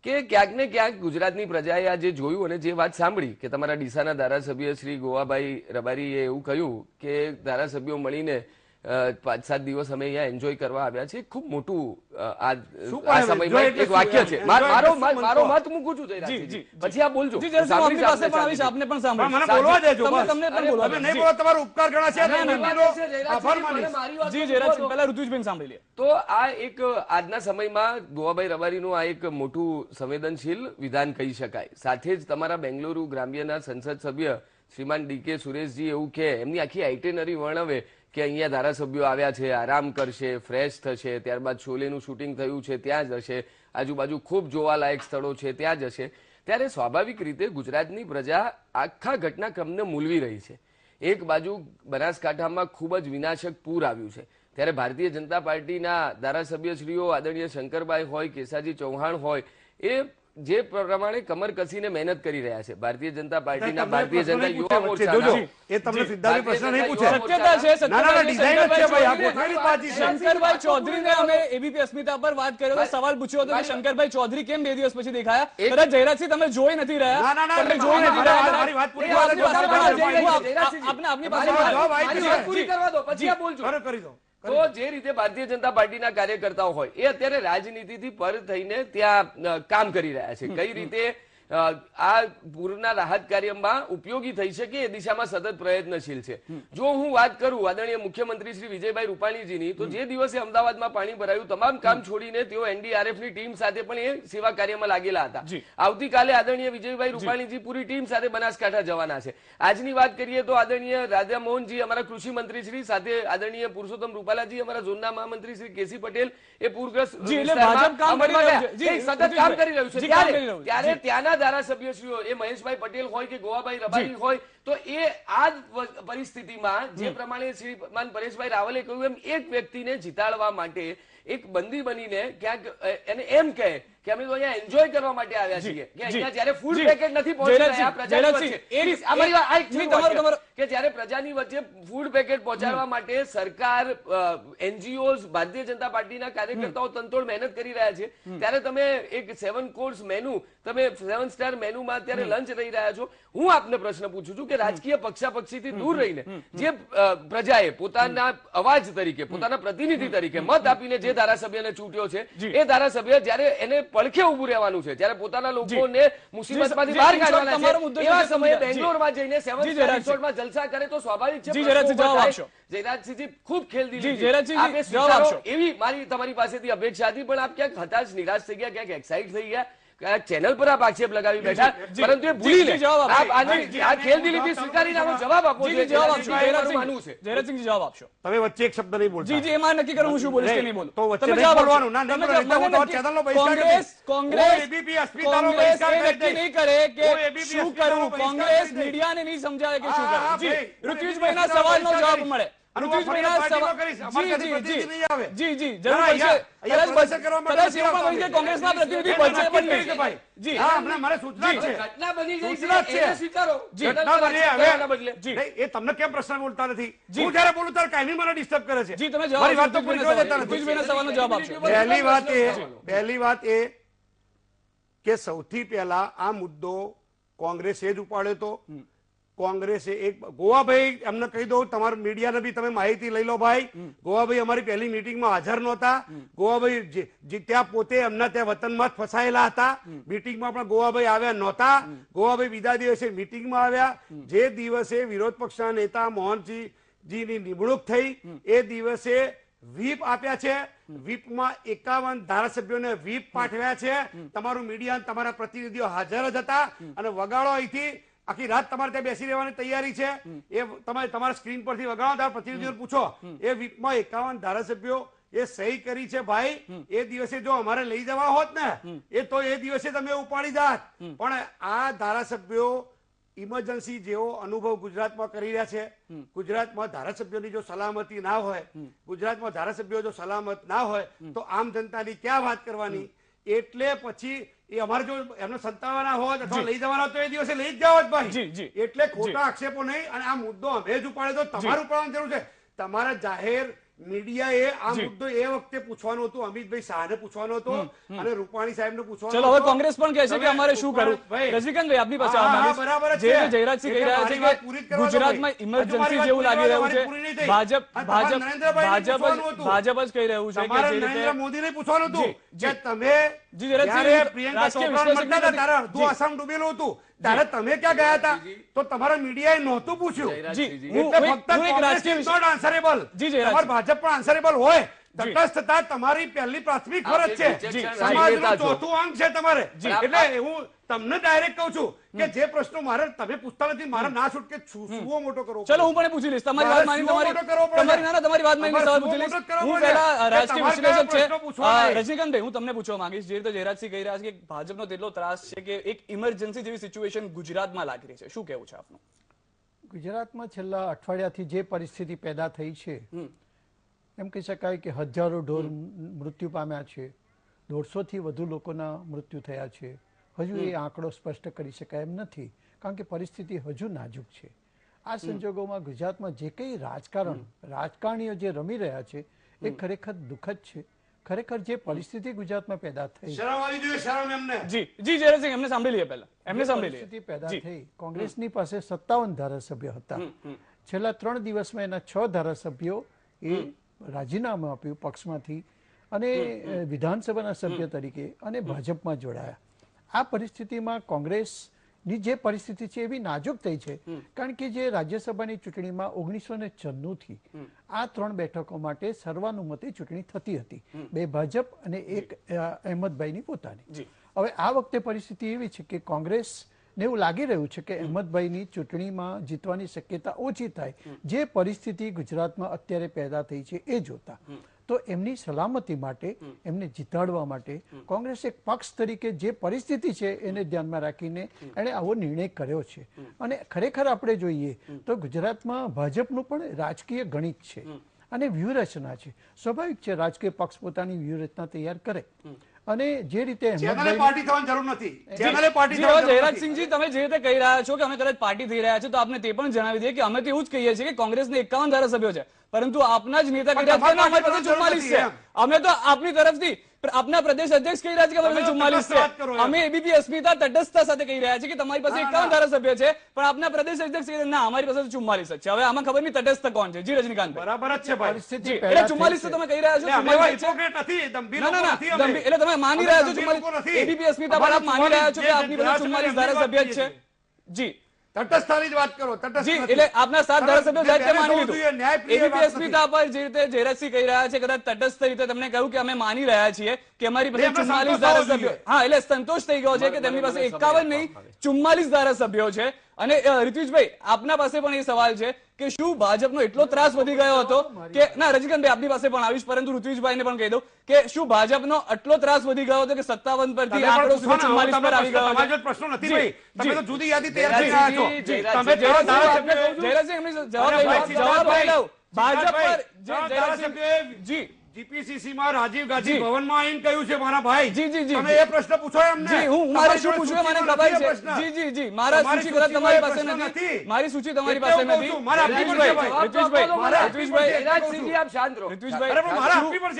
Speaker 6: કે ક્યાંક ને ક્યાંક ગુજરાતની પ્રજાએ આ જે જોયું અને જે વાત સાંભળી કે તમારા ડીસાના ધારાસભ્ય શ્રી ગોવાભાઈ રબારીએ એવું કહ્યું કે ધારાસભ્યો મળીને 5-7 દિવસ અમે અહીંયા એન્જોય કરવા આવ્યા છે, ખૂબ મોટું આ સમયમાં
Speaker 5: enjoy
Speaker 6: એક વાક્ય
Speaker 5: એટલે
Speaker 6: છે.
Speaker 5: શું?
Speaker 6: મારો
Speaker 5: enjoy એટલે શું
Speaker 6: મારો
Speaker 5: મનતો?
Speaker 6: મત મૂકું છું
Speaker 1: જી, જી,
Speaker 6: જયરાજસિંહ,
Speaker 1: જી.
Speaker 6: પછી આપ બોલજો.
Speaker 1: જી, જયરાજસિંહ,
Speaker 6: સાંભળીશ
Speaker 1: આપની પાસે
Speaker 6: આપને
Speaker 1: પણ આવીશ, આપને પણ
Speaker 5: પણ મને
Speaker 1: સાંભળીશ.
Speaker 5: બોલવા દેજો, બસ.
Speaker 1: તમને પણ બોલવા
Speaker 5: તમે
Speaker 1: દો.
Speaker 5: નહીં
Speaker 1: જી.
Speaker 5: બોલો, તમારો ઉપકાર ગણા છે.
Speaker 6: ના, ના,
Speaker 5: એમનો
Speaker 6: જયરાજસિંહ,
Speaker 5: આભાર
Speaker 6: મને
Speaker 5: માનીશ.
Speaker 6: મારી વાત
Speaker 1: જી,
Speaker 6: તો
Speaker 1: જયરાજસિંહ,
Speaker 6: મૂકો.
Speaker 1: પહેલા ઋતુજભાઈને સાંભળી લઈએ.
Speaker 6: તો આ એક આજના સમયમાં ગોવાભાઈ રબારીનું આ એક મોટું સંવેદનશીલ વિધાન કહી શકાય. સાથે જ તમારા બેંગલુરુ ગ્રામ્યના સંસદ સભ્ય શ્રીમાન ડીકે સુરેશજી એવું કે એમની આખી આઇટેનરી વર્ણવે કે અહીંયા ધારાસભ્યો આવ્યા છે, આરામ કરશે, ફ્રેશ થશે, ત્યારબાદ શોલેનું શૂટિંગ થયું છે ત્યાં જશે, આજુબાજુ ખૂબ જોવાલાયક સ્થળો છે ત્યાં જશે. ત્યારે સ્વાભાવિક રીતે ગુજરાતની પ્રજા આખા ઘટનાક્રમને મૂલવી રહી છે. એક બાજુ બનાસકાંઠામાં ખૂબ જ વિનાશક પૂર આવ્યું છે, ત્યારે ભારતીય જનતા પાર્ટીના ધારાસભ્યશ્રીઓ આદરણીય શંકરભાઈ હોય, કેસાજી ચૌહાણ હોય, એ જે પ્રમાણે કમર કસીને મહેનત કરી રહ્યા છે, ભારતીય જનતા પાર્ટીના ભારતીય જનતા યુવા મોરચાના
Speaker 5: એ તમને સિદ્ધાર્થ પ્રશ્ન નહીં પૂછે.
Speaker 1: શક્યતા છે,
Speaker 5: ના, ના, ના, design જ છે ભાઈ. આ
Speaker 1: શંકરભાઈ
Speaker 5: ગોઠવેલી પાર્ટી છે.
Speaker 1: શંકરભાઈ ચૌધરીને અમે એબીપી અસ્મિતા પર વાત કર્યો હતો, સવાલ પૂછ્યો હતો કે શંકરભાઈ ચૌધરી કેમ 2 દિવસ પછી દેખાયા? કદાચ જયરાજસિંહ તમે જોઈ નથી રહ્યા.
Speaker 5: ના, ના, ના,
Speaker 1: તમે જોઈ નથી રહ્યા.
Speaker 5: મારી વાત પૂરી
Speaker 1: આપની
Speaker 5: કરવા દો.
Speaker 1: પાસે પણ
Speaker 5: જવાબ
Speaker 1: આપની આપની પાસે
Speaker 5: મારી
Speaker 1: પણ
Speaker 5: જવાબ
Speaker 6: મારી વાત પૂરી કરવા દો, પછી આપ બોલજો.
Speaker 5: કરો, કરી દો.
Speaker 6: તો જે રીતે ભારતીય જનતા પાર્ટીના કાર્યકર્તાઓ હોય એ અત્યારે રાજનીતિથી પર થઈને ત્યાં કામ કરી રહ્યા છે, કઈ રીતે આ પૂરના રાહત કાર્યમાં ઉપયોગી થઈ શકે એ દિશામાં સતત પ્રયત્નશીલ છે. જો હું વાત કરું આદરણીય મુખ્યમંત્રી શ્રી વિજયભાઈ રૂપાણીજીની, તો જે દિવસે અમદાવાદમાં પાણી ભરાયું તમામ કામ છોડીને તેઓ એનડીઆરએફની ટીમ સાથે પણ એ સેવા કાર્યમાં લાગેલા હતા. આવતીકાલે આદરણીય વિજયભાઈ રૂપાણીજી પૂરી ટીમ સાથે બનાસકાંઠા જવાના છે. આજની વાત કરીએ તો આદરણીય રાધામોહનજી અમારા કૃષિ મંત્રી શ્રી સાથે આદરણીય પુરુષોત્તમ રૂપાલાજી અમારા ઝોનના મહામંત્રી શ્રી કેસી પટેલ એ પૂરગ્રસ્ત
Speaker 1: ભાજપ કામ કરી રહ્યું છે.
Speaker 6: સતત કામ કરી રહ્યું છે.
Speaker 1: જી, કામ કરી રહ્યું છે.
Speaker 6: ત્યારે ત્યાંના ધારાસભ્યશ્રીઓ એ મહેશભાઈ પટેલ હોય કે ગોવાભાઈ રબારી હોય, તો એ આ જ પરિસ્થિતિમાં જે પ્રમાણે શ્રીમાન પરેશભાઈ રાવલે કહ્યું એમ એક વ્યક્તિને જીતાડવા માટે એક બંદી બનીને ક્યાંક એને એમ કહે કે અમે તો અહીંયા એન્જોય કરવા માટે આવ્યા છીએ, કે અહીંયા જ્યારે ફૂડ પેકેટ નથી પહોંચી રહ્યા પ્રજાની વચ્ચે, અમારી વાત આ એક છેલ્લું કે જ્યારે પ્રજાની વચ્ચે ફૂડ પેકેટ પહોંચાડવા માટે સરકાર, એનજીઓઝ, ભારતીય જનતા પાર્ટીના કાર્યકર્તાઓ તનતોડ મહેનત કરી રહ્યા છે, ત્યારે તમે એક 7 કોર્સ મેનુ, તમે 7 સ્ટાર મેનુમાં અત્યારે લંચ રહી રહ્યા છો. હું આપને પ્રશ્ન પૂછું છું કે રાજકીય પક્ષાપક્ષીથી દૂર રહીને જે પ્રજાએ પોતાના અવાજ તરીકે, પોતાના પ્રતિનિધિ તરીકે મત આપીને જે ધારાસભ્યને ચૂંટ્યો છે, એ ધારાસભ્ય જ્યારે એને પડખે ઉભું રહેવાનું છે, જ્યારે પોતાના લોકોને મુસીબતમાંથી બહાર કાઢવાના છે, એવા સમયે બેંગ્લોરમાં જઈને 7 સ્ટાર રિસોર્ટમાં જલસા કરે તો સ્વાભાવિક છે જયરાજસિંહજી ખૂબ ખેલદિલી એવી મારી તમારી પાસેથી અપેક્ષા હતી, પણ આપ ક્યાંક હતાશ, નિરાશ થઈ ગયા, ક્યાંક એક્સાઇટ થઈ ગયા, ચેનલ પર આપ આક્ષેપ લગાવી બેઠા, પરંતુ એ ભૂલીને આપ આ ખેલદિલીથી સ્વીકારીને આનો જવાબ આપો છો.
Speaker 1: જયરાજસિંહજી જવાબ આપશો.
Speaker 5: તમે વચ્ચે એક શબ્દ નહીં બોલતા.
Speaker 1: જી, જી, એમાં નક્કી કરું હું શું બોલીશ કે નહીં બોલું.
Speaker 5: તો વચ્ચે
Speaker 1: તમે
Speaker 5: નહીં
Speaker 1: જવાબ
Speaker 5: બોલવાનું.
Speaker 1: આપશો.
Speaker 5: ના, નહીં
Speaker 1: તમે
Speaker 5: બોલો.
Speaker 1: મને
Speaker 5: હું તો ચેનલનો બહિષ્કાર કરીશ.
Speaker 1: કોંગ્રેસ
Speaker 5: હું ABP અસ્મિતાનો
Speaker 1: કોંગ્રેસ
Speaker 5: બહિષ્કાર
Speaker 1: એ
Speaker 5: કરી
Speaker 1: નક્કી
Speaker 5: દઈશ.
Speaker 1: નહીં કરે કે
Speaker 5: હું ABP
Speaker 1: શું
Speaker 5: અસ્મિતાનો
Speaker 1: કરવું,
Speaker 5: બહિષ્કાર
Speaker 1: કોંગ્રેસ
Speaker 5: કરી દઈશ.
Speaker 1: મીડિયાને નહીં સમજાવે કે શું
Speaker 5: હા,
Speaker 1: કરવું. જી,
Speaker 5: ભાઈ,
Speaker 1: ઋત્વિજભાઈના સવાલનો જવાબ મળે.
Speaker 5: ઋત્વિજભાઈના
Speaker 1: ઋત્વિજભાઈના
Speaker 5: કરીશ.
Speaker 1: સવાલ
Speaker 5: અમારે કદી પ્રતિનિધિ નહીં આવે.
Speaker 1: જી, જી,
Speaker 5: ના,
Speaker 1: જરૂર
Speaker 5: અહીંયા-
Speaker 1: પડશે.
Speaker 5: અહીંયા પ્રદર્શન કરવા માટે
Speaker 1: કદાચ
Speaker 5: નથી
Speaker 1: એવું
Speaker 5: આવતા
Speaker 1: બની કે
Speaker 5: અમે.
Speaker 1: કોંગ્રેસના પ્રતિનિધિ
Speaker 5: એને
Speaker 1: બનશે
Speaker 5: નક્કી
Speaker 1: પણ
Speaker 5: કરી
Speaker 1: નહીં.
Speaker 5: છે ભાઈ.
Speaker 1: જી,
Speaker 5: હા, હમણાં મારે સૂચના જ છે.
Speaker 6: ઘટના બની ગઈ
Speaker 5: સૂચના જ
Speaker 6: છે, એને સ્વીકારો.
Speaker 5: ઘટના બની
Speaker 6: ઘટના બદલે.
Speaker 5: હવે નહીં, એ તમને કેમ પ્રશ્ન બોલતા નથી? હું જ્યારે બોલું ત્યારે કાયમી મને ડિસ્ટર્બ કરે છે.
Speaker 1: જી, તમે જવાબ
Speaker 5: મારી વાત તો પૂરી કરવા દેતા નથી.
Speaker 1: ઋત્વિજભાઈના સવાલનો જવાબ આપશો.
Speaker 5: પહેલી વાત એ કે સૌથી પહેલા આ મુદ્દો કોંગ્રેસે જ ઉપાડ્યો હતો. કોંગ્રેસે એક ગોવાભાઈ એમને કહી દઉં, તમારા મીડિયાને બી તમે માહિતી લઈ લો ભાઈ. ગોવાભાઈ અમારી પહેલી મિટિંગમાં હાજર નહોતા. ગોવાભાઈ ત્યાં પોતે એમના ત્યાં વતનમાં જ ફસાયેલા હતા. મિટિંગમાં પણ ગોવાભાઈ આવ્યા નહોતા. ગોવાભાઈ બીજા દિવસે મિટિંગમાં આવ્યા. જે દિવસે વિરોધ પક્ષના નેતા મોહનસિંહજીની નિમણૂક થઈ એ દિવસે વ્હીપ આપ્યા છે. વ્હીપમાં 51 ધારાસભ્યોને વ્હીપ પાઠવ્યા છે. તમારું મીડિયા, તમારા પ્રતિનિધિઓ હાજર જ હતા અને વગાડો અહીંથી. આખી રાત તમારે ત્યાં બેસી રહેવાની તૈયારી છે. એ તમે તમારા સ્ક્રીન પરથી વગાડો, તારા પ્રતિનિધિઓને પૂછો. એ વ્હીપમાં 51 ધારાસભ્યો એ સહી કરી છે ભાઈ. એ દિવસે જો અમારે લઈ જવા હોત ને એ તો એ દિવસે તમે ઉપાડી જાત. પણ આ ધારાસભ્યો ઇમરજન્સી જેવો અનુભવ ગુજરાતમાં કરી રહ્યા છે. ગુજરાતમાં ધારાસભ્યોની જો સલામતી ના હોય, ગુજરાતમાં ધારાસભ્યો જો સલામત ના હોય તો આમ જનતાની ક્યાં વાત કરવાની. એટલે પછી એ અમારે જો એમને સંતાવવાના હોત અથવા લઈ જવાના તો એ દિવસે લઈ જ જાવ ભાઈ. એટલે ખોટા આક્ષેપો નહીં. અને આ મુદ્દો અમે જ ઉપાડે તો તમારું ઉપાડવાની જરૂર છે. તમારા જાહેર મીડિયાએ આ મુદ્દો એ વખતે પૂછવાનો હતો, અમિતભાઈ શાહને પૂછવાનો હતો અને રૂપાણી સાહેબને પૂછવાનો.
Speaker 1: ચલો હવે કોંગ્રેસ પણ કહે છે કે અમારે શું કરવું. રજનીકાંતભાઈ આપની પાસે આવવા જે જયરાજસિંહ કહી રહ્યા છે કે ગુજરાતમાં ઇમરજન્સી જેવું લાગી રહ્યું છે. ભાજપ જ કહી રહ્યું છે કે
Speaker 5: નરેન્દ્ર મોદીને પૂછવાનું હતું કે તમે જ્યારે પ્રિયંકા ચોપડા મળતા હતા ત્યારે અડધું આસામ ડૂબેલું હતું ત્યારે તમે ક્યાં ગયા હતા? તો તમારા મીડિયાએ નહોતું પૂછ્યું. ભાજપ પણ આન્સરેબલ હોય. તટસ્થતા તમારી પહેલી પ્રાથમિક ફરજ છે. સમાજનું ચોથું અંગ છે તમારે. એટલે હું તમને ડાયરેક્ટ કહું છું કે જે પ્રશ્નો મારે તમે પૂછતા નથી મારે ના છૂટકે સુવો મોટો કરવો.
Speaker 1: ચલો હું પણ પૂછી લઈશ. તમારી વાત માની તમારી વાત માની સવાલ પૂછી લઈશ. હું પહેલા રાજકીય વિશ્લેષક છે રજનીકાંતભાઈ, હું તમને પૂછવા માંગીશ. જે રીતે જયરાજસિંહ કહી રહ્યા છે કે ભાજપનો તેટલો ત્રાસ છે કે એક ઇમરજન્સી જેવી સિચ્યુએશન ગુજરાતમાં લાગી રહી છે, શું કહેવું છે આપનું?
Speaker 9: ગુજરાતમાં છેલ્લા અઠવાડિયાથી જે પરિસ્થિતિ પેદા થઈ છે એમ કહી શકાય કે હજારો ઢોર મૃત્યુ પામ્યા છે, 150થી વધુ લોકોના મૃત્યુ થયા છે. હજુ એ આંકડો સ્પષ્ટ કરી શકાય એમ નથી કારણ કે પરિસ્થિતિ હજુ નાજુક છે. આ સંજોગોમાં ગુજરાતમાં જે કંઈ રાજકારણીઓ જે રમી રહ્યા છે એ ખરેખર દુઃખદ છે. ખરેખર જે પરિસ્થિતિ ગુજરાતમાં પેદા થઈ
Speaker 1: પરિસ્થિતિ
Speaker 9: પેદા થઈ, કોંગ્રેસની પાસે 57 ધારાસભ્યો હતા. છેલ્લા 3 દિવસમાં એના 6 ધારાસભ્યો એ રાજીનામું આપ્યું પક્ષમાંથી અને વિધાનસભાના સભ્ય તરીકે અને ભાજપમાં જોડાયા. આ પરિસ્થિતિમાં કોંગ્રેસની જે પરિસ્થિતિ છે એવી નાજુક થઈ છે કારણ કે જે રાજ્યસભાની ચૂંટણીમાં 1994થી આ 3 બેઠકો માટે સર્વાનુમતે ચૂંટણી થતી હતી, 2 ભાજપ અને 1 અહેમદભાઈની પોતાની. હવે આ વખતે પરિસ્થિતિ એવી છે કે કોંગ્રેસને એવું લાગી રહ્યું છે કે અહેમદભાઈની ચૂંટણીમાં જીતવાની શક્યતા ઓછી થાય. જે પરિસ્થિતિ ગુજરાતમાં અત્યારે પેદા થઈ છે એ જોતા તો એમની સલામતી માટે, એમને જીતાડવા માટે કોંગ્રેસ એક પક્ષ તરીકે જે પરિસ્થિતિ છે એને ધ્યાનમાં રાખીને એણે આવો નિર્ણય કર્યો છે. અને ખરેખર આપણે જોઈએ તો ગુજરાતમાં ભાજપનું પણ રાજકીય ગણિત છે અને વ્યૂહરચના છે. સ્વાભાવિક છે રાજકીય પક્ષ પોતાની વ્યૂહરચના તૈયાર કરે અને જે રીતે
Speaker 1: જયરાજસિંહજી તમે જે રીતે કહી રહ્યા છો કે અમે કદાચ પાર્ટી થઈ રહ્યા છે તો આપને તે પણ જણાવી દઈએ કે અમે તો એવું જ કહીએ છીએ કે કોંગ્રેસને 51 ધારાસભ્યો છે પરંતુ આપના જ નેતા કહી રહ્યા છે અમારી પાસે 44 છે. અમે તો આપની તરફથી આપના પ્રદેશ અધ્યક્ષ કહી રહ્યા છે કે અમારી પાસે 44 છે. અમે એબીપી અસ્મિતા તટસ્થતા સાથે કહી રહ્યા છે કે તમારી પાસે 51 ધારાસભ્ય છે પણ આપના પ્રદેશ અધ્યક્ષ કહી ના અમારી પાસે 44 જ છે. હવે આમાં ખબર નહીં તટસ્થ કોણ છે. જી રજનીકાંત
Speaker 5: બરાબર જ છે
Speaker 1: પરિસ્થિતિ એટલે 44 તો તમે કહી રહ્યા છો એટલે તમે માની રહ્યા છો 44 એબીપી અસ્મિતા પર આપ માની રહ્યા છો કે આપની પાસે 44 ધારાસભ્ય જ છે. જી
Speaker 5: તટસ્થતાની જ વાત કરો.
Speaker 1: જી એટલે આપના 7 ધારાસભ્યો જાતે માની લીધું. એબીપી અસ્મિતા પર જે રીતે જયરાજસિંહ કહી રહ્યા છે કદાચ તટસ્થ રીતે તમને કહ્યું કે અમે માની રહ્યા છીએ કે અમારી પાસે 44 ધારાસભ્યો. હા એટલે સંતોષ થઈ ગયો છે કે તેમની પાસે 51 નહીં 44 ધારાસભ્યો છે. અને ઋત્વિજભાઈ આપના પાસે પણ એ સવાલ છે કે શું ભાજપનો એટલો ત્રાસ વધી ગયો હતો કે ના રજનીકાંતભાઈ આપની પાસે પણ આવીશ પરંતુ ઋત્વિજભાઈને પણ કહી દઉં કે શું ભાજપનો આટલો ત્રાસ વધી ગયો હતો કે 57 પરથી આંકડો 44 પર આવી ગયો?
Speaker 5: તમારો પ્રશ્ન નથી ભાઈ, તમે તો જુદી યાદી તૈયાર કરી રહ્યા છો. તમે
Speaker 1: જયરાજસિંહ એમની જવાબ લઈ લો. ભાજપ પર જી
Speaker 5: જીપીસીસી માં રાજીવ ગાંધી ભવનમાં આવીને કહ્યું છે મારા ભાઈ.
Speaker 1: જી જી જી
Speaker 5: તમે એ પ્રશ્ન પૂછો એમને.
Speaker 1: જી હું મારે શું પૂછવું મને ખબર છે. જી જી જી મારા સૂચિ કદાચ તમારી પાસે નથી, મારી સૂચિ તમારી પાસે નથી.
Speaker 6: ઋત્વિજભાઈ આપ શાંત રહો.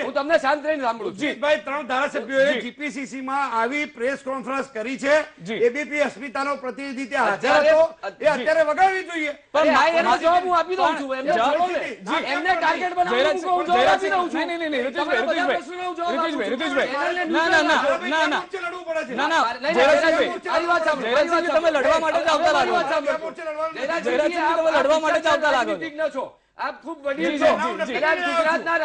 Speaker 6: હું તમને શાંત રહીને સાંભળું છું.
Speaker 5: જીતભાઈ 3 ધારાસભ્યોએ જીપીસીસી માં આવી પ્રેસ કોન્ફરન્સ કરી છે. એબીપી અસ્મિતાનો પ્રતિનિધિ ત્યાં હાજર હતો. એ અત્યારે વગાડવી જોઈએ.
Speaker 6: પણ એનો જવાબ હું આપી દઉં છું. એમને ટાર્ગેટ બનાવવાનું હું જવાબ આપી દઉં છું.
Speaker 1: તમે લડવા માટે જ આવતા લાગો. લડવા માટે જ આવતા લાગો છો.
Speaker 6: આપ ખૂબ વડીલ છો. ગુજરાતના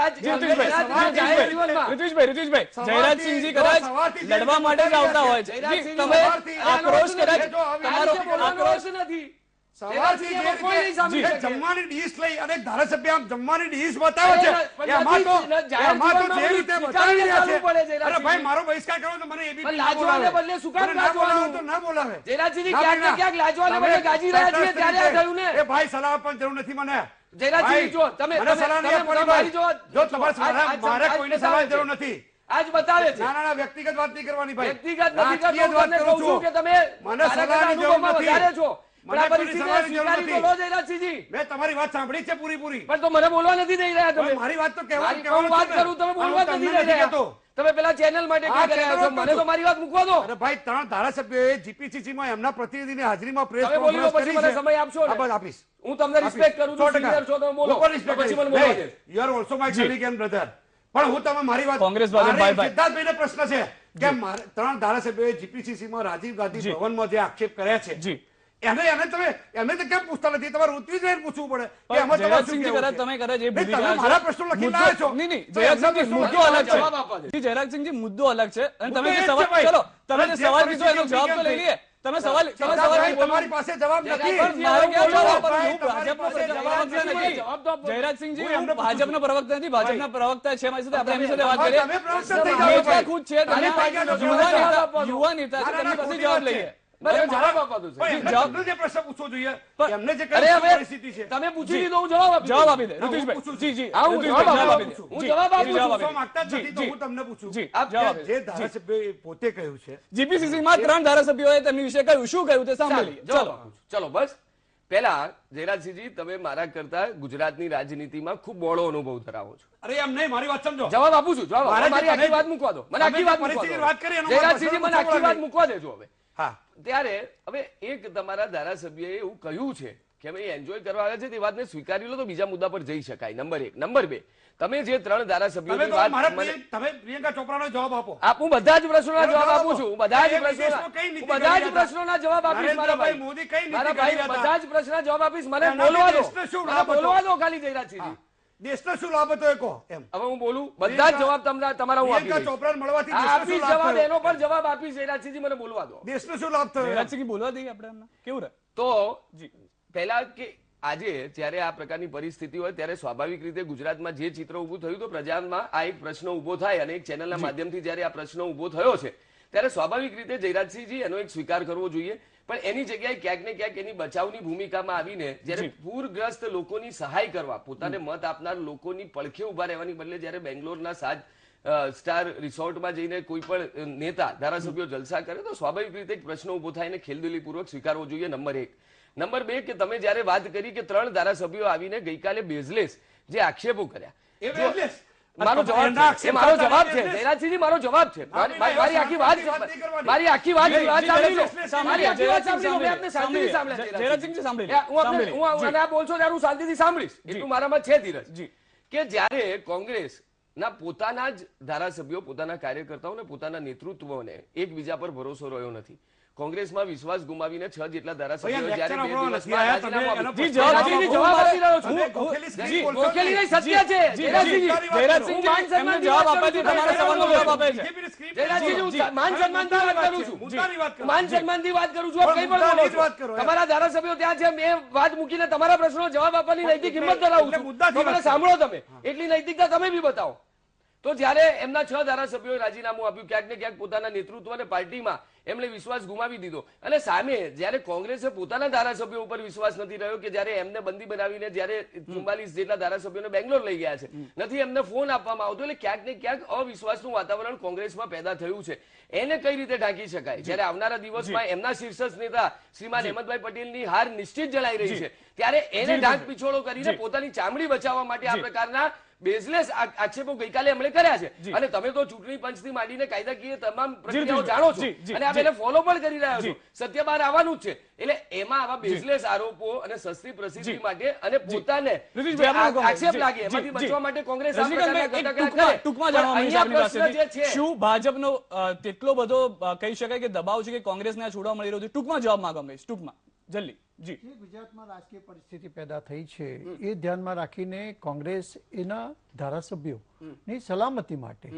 Speaker 1: ઋત્વિજભાઈ જયરાજસિંહજી કદાચ લડવા માટે જ આવતા હોય છે. તમે આક્રોશ કદાચ તમારો આક્રોશ નથી.
Speaker 5: સવારથી જે રીતે
Speaker 6: કોઈ નહીં સાંભળી શકે.
Speaker 5: જમવાની ડીશ લઈ અને ધારાસભ્ય આમ જમવાની ડીશ બતાવે છે
Speaker 6: પણ
Speaker 5: એમાં તો
Speaker 6: જાહેર
Speaker 5: એમાં તો
Speaker 6: જીવનમાં
Speaker 5: જે રીતે
Speaker 6: બધું
Speaker 5: બતાવી રહ્યા
Speaker 6: સ્વીકારીને ચાલવું પડે,
Speaker 5: છે
Speaker 6: જયરાજસિંહ.
Speaker 5: અરે ભાઈ મારો બહિષ્કાર કરો તો મને એબીપી
Speaker 6: પણ લાજવાને બદલે શું કામ લાજવાનું?
Speaker 5: તો ના બોલાવે
Speaker 6: જયરાજસિંહજી,
Speaker 5: ના,
Speaker 6: ક્યાંક ને
Speaker 5: ના.
Speaker 6: ક્યાંક લાજવાને
Speaker 5: તમે
Speaker 6: બદલે ગાજી રહ્યા છીએ ત્યારે આ થયું ને.
Speaker 5: એ ભાઈ સલાહ આપવાની જરૂર નથી મને
Speaker 6: જયરાજસિંહ, જો તમે
Speaker 5: મને સલાહ નહીં આપવાની ભાઈ. જો તમારે મારે કોઈને સલાહ જરૂર નથી.
Speaker 6: આજ બતાવે છે.
Speaker 5: ના ના ના વ્યક્તિગત વાત નહીં કરવાની ભાઈ.
Speaker 6: વ્યક્તિગત નથી કરતો,
Speaker 5: રાજકીય જ વાત
Speaker 6: તમને
Speaker 5: કરું
Speaker 6: કહું છું કે તમે
Speaker 5: મને સલાહની જરૂર
Speaker 6: અનુભવમાં
Speaker 5: નથી.
Speaker 6: વધારે છો. પણ આ
Speaker 5: મને કોઈની
Speaker 6: પરિસ્થિતિને
Speaker 5: સલાહની જરૂર
Speaker 6: સ્વીકારી તો
Speaker 5: નથી.
Speaker 6: લો, જયરાજસિંહજી.
Speaker 5: મેં તમારી વાત સાંભળી છે પૂરી
Speaker 6: પણ તો મને બોલવા નથી દઈ રહ્યા તમે.
Speaker 5: પણ મારી વાત તો કહેવાનું
Speaker 6: હું વાત
Speaker 5: છું ને.
Speaker 6: કરું, તમે બોલવા જ
Speaker 5: હું
Speaker 6: નથી
Speaker 5: તમને
Speaker 6: દઈ રહ્યા.
Speaker 5: કહેતો.
Speaker 6: તમે પેલા ચેનલ માટે
Speaker 5: આ
Speaker 6: કઈ કરી રહ્યા છો?
Speaker 5: ચેનલ
Speaker 6: મને તો મારી વાત મૂકવા દો.
Speaker 5: અરે ભાઈ 3 ધારાસભ્યોએ જીપીસીસી માં એમના પ્રતિનિધિની હાજરીમાં પ્રેસ
Speaker 6: તમે બોલી લો,
Speaker 5: કોન્ફરન્સ
Speaker 6: પછી
Speaker 5: કરી
Speaker 6: મને
Speaker 5: છે.
Speaker 6: સમય આપશો ને?
Speaker 5: હા, બસ આપીશ.
Speaker 6: હું તમને રિસ્પેક્ટ કરું છું,
Speaker 5: 100%.
Speaker 6: સિનિયર છો, તમે બોલો.
Speaker 5: હું પણ respect
Speaker 6: પછી મને
Speaker 5: કરીશ.
Speaker 6: બોલવા
Speaker 5: નહીં,
Speaker 6: દે.
Speaker 5: you are also my colleague and brother. પણ હું તમે મારી વાત
Speaker 1: કોંગ્રેસ વાળા ભાઈ, ભાઈ.
Speaker 5: સિદ્ધાર્થભાઈને પ્રશ્ન છે કે મારે 3 ધારાસભ્યોએ જીપીસીસી માં રાજીવ ગાંધી ભવનમાં જે આક્ષેપ કર્યા છે
Speaker 1: જી
Speaker 5: એને તો કેમ પૂછતા નથી? તમારે ઉતરી જઈને પૂછવું પડે કે
Speaker 1: પણ
Speaker 5: એમાં તમારું શું
Speaker 1: જયરાજસિંહજી
Speaker 5: કહેવું
Speaker 1: કદાચ
Speaker 5: છે?
Speaker 1: તમે કદાચ એ
Speaker 5: નહીં,
Speaker 1: ભૂલી
Speaker 5: તમે
Speaker 1: ગયા છો.
Speaker 5: મારા પ્રશ્નો લખીને
Speaker 1: મુદ્દો-
Speaker 5: લાવ્યા છો.
Speaker 1: નહીં, નહીં,
Speaker 5: તો એમના
Speaker 1: જયરાજસિંહજી,
Speaker 5: પ્રશ્નો
Speaker 1: મુદ્દો અલગ છે.
Speaker 6: જવાબ આપવા દે.
Speaker 1: જી, જયરાજસિંહજી, મુદ્દો અલગ છે અને તમે
Speaker 5: મુદ્દો
Speaker 1: જે
Speaker 5: એ જ છે
Speaker 1: સવાલ
Speaker 5: ભાઈ.
Speaker 1: ચલો તમે જે
Speaker 5: જે
Speaker 1: સવાલ કીધો એનો
Speaker 5: પરિસ્થિતિ
Speaker 1: જવાબ તો લઈ
Speaker 5: કેમ
Speaker 1: લઈએ. તમે સવાલ નહીં
Speaker 5: સિદ્ધાર્થભાઈ,
Speaker 1: બોલો.
Speaker 5: તમારી પાસે જવાબ નથી.
Speaker 1: પણ મારે ક્યાં જવાબ આપવાનો? હું
Speaker 5: તમારી
Speaker 1: ભાજપનો
Speaker 5: પાસે
Speaker 1: પ્રવક્તા
Speaker 5: જવાબ
Speaker 1: નથી.
Speaker 6: જવાબ તો આપો.
Speaker 1: જયરાજસિંહજી,
Speaker 5: હું
Speaker 1: હું
Speaker 5: એમને પૂછું
Speaker 1: ભાજપનો પ્રવક્તા નથી, ભાજપના પ્રવક્તા છે મારી સાથે, આપણે એમની સાથે વાત
Speaker 5: તમે
Speaker 1: કરીએ.
Speaker 5: પ્રવક્તા થઈ જાઓ
Speaker 1: નેતા
Speaker 5: ભાઈ.
Speaker 1: ખુદ છે, તમે
Speaker 5: તારી પાસે જવાબ
Speaker 1: યુવા
Speaker 5: આપો.
Speaker 1: નેતા- યુવા નેતા છે,
Speaker 5: ના, ના,
Speaker 1: તેમની પાસે
Speaker 5: ખોટી
Speaker 1: જવાબ
Speaker 5: વાત છે.
Speaker 1: લઈએ.
Speaker 6: મને જવાબ આપવા દો,
Speaker 5: પણ
Speaker 6: સાહેબ.
Speaker 5: એમને તમને જે પ્રશ્ન પૂછવો જોઈએ
Speaker 1: પણ-
Speaker 5: એમને જે
Speaker 6: અરે
Speaker 5: કઈ
Speaker 6: હવે
Speaker 5: પરિસ્થિતિ છે
Speaker 6: તમે પૂછી લીધો, હું જવાબ આપી
Speaker 1: જવાબ
Speaker 6: દઉં.
Speaker 1: આપી દે
Speaker 5: ના, હું
Speaker 1: ઋતુષભાઈ.
Speaker 5: પૂછું છું.
Speaker 1: જી જી
Speaker 6: હા, હું
Speaker 1: ઋતુષભાઈ,
Speaker 6: જવાબ
Speaker 1: જવાબ
Speaker 6: આપું
Speaker 1: આપી દે.
Speaker 6: છું. હું
Speaker 1: જી,
Speaker 6: જવાબ આપું
Speaker 1: જી,
Speaker 6: છું.
Speaker 1: જવાબ
Speaker 5: પૂછવા
Speaker 1: આપી
Speaker 5: માંગતા જ
Speaker 1: દે.
Speaker 5: નથી તો
Speaker 1: જી,
Speaker 5: હું તમને પૂછું
Speaker 1: જી,
Speaker 5: આપ
Speaker 1: જવાબ આપી
Speaker 5: જે
Speaker 1: દે.
Speaker 5: ધારાસભ્યોએ પોતે કહ્યું છે
Speaker 1: જીપીસીસીમાં 3 ધારાસભ્યોએ તેમની વિશે કહ્યું, શું કહ્યું તે સાંભળી લઈએ.
Speaker 6: જવાબ
Speaker 1: ચલો.
Speaker 6: આપું છું. ચલો બસ પહેલા જયરાજસિંહજી, તમે મારા કરતા ગુજરાતની રાજનીતિમાં ખૂબ બહોળો અનુભવ ધરાવો છો.
Speaker 5: અરે એમ નહીં મારી વાત સમજો
Speaker 6: જવાબ આપું છું. જવાબ
Speaker 5: મારે
Speaker 6: આપો. મારી
Speaker 5: જે
Speaker 6: આખી
Speaker 5: તમે-
Speaker 6: વાત મૂકવા દો. મને
Speaker 5: તમે
Speaker 6: આખી
Speaker 5: જે
Speaker 6: વાત મૂકવા
Speaker 5: પરિસ્થિતિની
Speaker 6: દો.
Speaker 5: વાત કરી એનો
Speaker 6: જયરાજસિંહજી,
Speaker 5: મારો
Speaker 6: મને આખી
Speaker 5: પ્રશ્ન
Speaker 6: વાત મૂકવા દેજો હવે.
Speaker 5: હા
Speaker 6: ત્યારે હવે એક તમારા ધારાસભ્યએ એવું કહ્યું છે કે ભાઈ એન્જોય કરવા આવે છે તે વાતને સ્વીકારી લો તો બીજા મુદ્દા પર જઈ શકાય. નંબર 1. નંબર 2, તમે જે 3
Speaker 5: તમે
Speaker 6: ધારાસભ્યોની
Speaker 5: તો
Speaker 6: વાત
Speaker 5: મારા
Speaker 6: મને
Speaker 5: તમે પ્રિયંકા ચોપરાનો જવાબ આપો
Speaker 6: હું બધા જ પ્રશ્નોના
Speaker 5: એનો
Speaker 6: જવાબ
Speaker 5: જવાબ
Speaker 6: આપું
Speaker 5: આપો.
Speaker 6: છું. હું બધા જ
Speaker 5: એ વિદેશમાં કઈ નીતિ
Speaker 6: બધા જ
Speaker 5: કરી રહ્યા હતા?
Speaker 6: પ્રશ્નોના જવાબ આપીશ મારા
Speaker 5: નરેન્દ્રભાઈ
Speaker 6: ભાઈ.
Speaker 5: મોદી કઈ નીતિ
Speaker 6: મારા
Speaker 5: કરી
Speaker 6: ભાઈ
Speaker 5: રહ્યા હતા?
Speaker 6: બધા જ પ્રશ્નના જવાબ આપીશ. મને
Speaker 5: એનાથી
Speaker 6: બોલવા દો.
Speaker 5: દેશને શું
Speaker 6: મને
Speaker 5: લાભ હતો?
Speaker 6: બોલવા દો ખાલી જયરાજસિંહજી.
Speaker 5: દેશનો શું લાભ હતો એ કહો એમ
Speaker 6: હવે હું બોલું, બધા જ જવાબ તમારા હું આપી
Speaker 5: પ્રિયંકા
Speaker 6: દઈશ.
Speaker 5: ચોપરાને મળવાથી
Speaker 6: હા,
Speaker 5: દેશનો શું
Speaker 6: આપીશ
Speaker 5: લાભ
Speaker 6: જવાબ,
Speaker 5: થયો?
Speaker 6: એનો પણ જવાબ આપીશ જયરાજસિંહજી, મને બોલવા દો.
Speaker 5: દેશનો શું લાભ થયો એમ?
Speaker 1: જયરાજસિંહજી બોલવા દઈએ આપણે એમને. કેવું રહે?
Speaker 6: તો
Speaker 1: જી.
Speaker 6: પહેલા કે આજે જ્યારે આ પ્રકારની પરિસ્થિતિ હોય ત્યારે સ્વાભાવિક રીતે ગુજરાતમાં જે ચિત્ર ઊભું થયું તો પ્રજામાં આ એક પ્રશ્ન ઊભો થાય અને એક ચેનલના માધ્યમથી જ્યારે આ પ્રશ્ન ઊભો થયો છે ત્યારે સ્વાભાવિક રીતે જયરાજસિંહજી એનો એક સ્વીકાર કરવો જોઈએ. પણ એની જગ્યાએ ક્યાંક ને ક્યાંક એની બચાવની ભૂમિકામાં આવીને જ્યારે પૂરગ્રસ્ત લોકોની સહાય કરવા, પોતાને મત આપનાર લોકોની પડખે ઉભા રહેવાની બદલે જ્યારે બેંગ્લોરના સ્ટાર રિસોર્ટમાં જઈને કોઈ પણ નેતા ધારાસભ્યો જલસા કરે તો સ્વાભાવિક રીતે એક પ્રશ્ન ઊભો થાય અને ખેલદિલીપૂર્વક સ્વીકારવો જોઈએ. નંબર 1. નંબર 2 કે તમે જ્યારે વાત કરી કે 3 ધારાસભ્યો આવીને ગઈકાલે બેઝલેસ જે આક્ષેપો કર્યા,
Speaker 5: એ બેઝલેસ.
Speaker 6: મારો જવાબ છે. એ મારો જવાબ છે જયરાજસિંહજી, મારો જવાબ છે. મારી આખી વાત મારી આખી વાત સાંભળી લો. મારી આખી વાત સાંભળી લો. મેં આપને શાંતિથી સાંભળ્યા
Speaker 1: જયરાજસિંહજી સાંભળી લો.
Speaker 6: હું અને આ બોલશો ત્યારે હું શાંતિથી સાંભળીશ. એટલું મારામાં છે ધીરજ કે જ્યારે કોંગ્રેસના પોતાના જ ધારાસભ્યો પોતાના કાર્યકર્તાઓને પોતાના નેતૃત્વને એકબીજા પર ભરોસો રહ્યો નથી. કોંગ્રેસમાં વિશ્વાસ ગુમાવીને 6 જેટલા ધારાસભ્યો જ્યારે 2 દિવસમાં રાજીનામું આપ્યું. જયરાજસિંહજી, જવાબ આપી રહ્યો છું. ગોખેલી નહીં, સત્ય છે. જયરાજસિંહજી, માન સન્માનથી
Speaker 1: જવાબ
Speaker 6: વાત
Speaker 1: આપે છે,
Speaker 6: કરું છું.
Speaker 1: તમારા સવાલનો જવાબ આપે છે.
Speaker 6: જયરાજસિંહજી, હું માન સન્માનથી વાત કરું છું. માન સન્માનથી વાત કરું છું. આપ કંઈ પણ બોલો છો. તમારા ધારાસભ્યો ત્યાં છે, મેં વાત મૂકીને તમારા પ્રશ્નો જવાબ આપવાની નૈતિક હિંમત ધરાવું છું. તો મને સાંભળો તમે. એટલી નૈતિકતા તમે બી બતાવો. તો જ્યારે એમના 6 ધારાસભ્યોએ રાજીનામું આપ્યું, ક્યાંક ને ક્યાંક પોતાના નેતૃત્વ અને પાર્ટીમાં એમણે વિશ્વાસ ગુમાવી દીધો અને સામે જ્યારે કોંગ્રેસે પોતાના ધારાસભ્યો ઉપર વિશ્વાસ નથી રહ્યો કે જ્યારે એમને બંદી બનાવીને જ્યારે 44 જેટલા ધારાસભ્યોને બેંગ્લોર લઈ ગયા છે, નથી એમને ફોન આપવામાં આવતો, એટલે ક્યાંક ને ક્યાંક અવિશ્વાસનું વાતાવરણ કોંગ્રેસમાં પેદા થયું છે. એને કઈ રીતે ઢાંકી શકાય? જ્યારે આવનારા દિવસમાં એમના શીર્ષક નેતા શ્રીમાન અહેમદભાઈ પટેલની હાર નિશ્ચિત જણાઈ રહી છે, ત્યારે એને ઢાંક પીછોડો કરીને પોતાની ચામડી બચાવવા માટે આ પ્રકારના બેઝલેસ આક્ષેપો ગઈકાલે એમણે કર્યા છે. અને તમે તો ચૂંટણી પંચથી માંડીને કાયદાકીય તમામ પ્રક્રિયાઓ જાણો છો અને આપ એને ફોલો પણ કરી રહ્યા છો. સત્ય બહાર આવવાનું જ છે. એટલે એમાં આવા બેઝલેસ આરોપો અને સસ્તી પ્રસિદ્ધિ માટે અને પોતાને આક્ષેપ લાગે એમાંથી બચવા માટે કોંગ્રેસ આ પ્રકારના ઘટક કરે.
Speaker 1: ટૂંકમાં જાણવા મળ્યું છે આપની
Speaker 6: પ્રશ્ન જે
Speaker 1: પાસેથી. શું ભાજપનો તેટલો બધો કહી શકાય કે દબાવ છે કે કોંગ્રેસને આ છોડવા મળી રહ્યો છે? ટૂંકમાં જવાબ માંગવા માંગીશ. ટૂંકમાં જલ્દી. જી.
Speaker 9: જે ગુજરાતમાં રાજકીય પરિસ્થિતિ પેદા થઈ છે એ ધ્યાનમાં રાખીને કોંગ્રેસ એના ધારાસભ્યોની સલામતી માટે